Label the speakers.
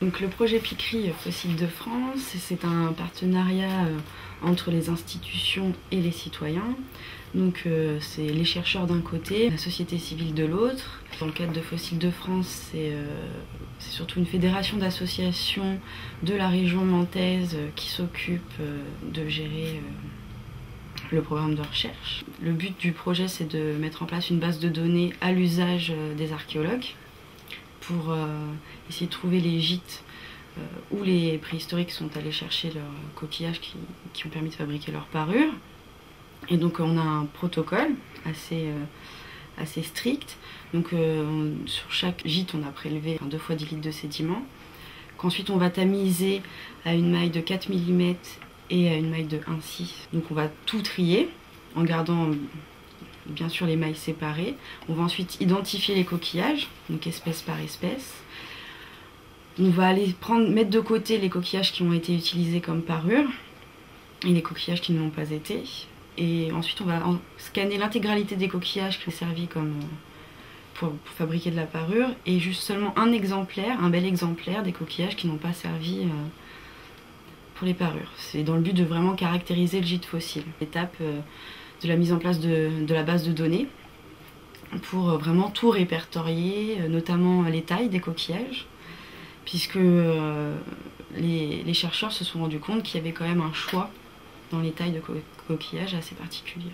Speaker 1: Donc le projet Piquerie Fossiles de France, c'est un partenariat entre les institutions et les citoyens. Donc c'est les chercheurs d'un côté, la société civile de l'autre. Dans le cadre de Fossiles de France, c'est surtout une fédération d'associations de la région nantaise qui s'occupe de gérer le programme de recherche. Le but du projet, c'est de mettre en place une base de données à l'usage des archéologues pour essayer de trouver les gîtes où les préhistoriques sont allés chercher leurs coquillages qui ont permis de fabriquer leurs parures. Et donc on a un protocole assez strict. Donc sur chaque gîte, on a prélevé 2 fois 10 litres de sédiments, qu'ensuite on va tamiser à une maille de 4 mm et à une maille de 1,6. Donc on va tout trier en gardant bien sûr les mailles séparées. On va ensuite identifier les coquillages, donc espèce par espèce. On va aller mettre de côté les coquillages qui ont été utilisés comme parure et les coquillages qui ne l'ont pas été. Et ensuite on va scanner l'intégralité des coquillages qui ont servi pour fabriquer de la parure et juste seulement un bel exemplaire des coquillages qui n'ont pas servi pour les parures. C'est dans le but de vraiment caractériser le gîte fossile. L'étape de la mise en place de la base de données pour vraiment tout répertorier, notamment les tailles des coquillages, puisque les chercheurs se sont rendus compte qu'il y avait quand même un choix dans les tailles de coquillages assez particuliers.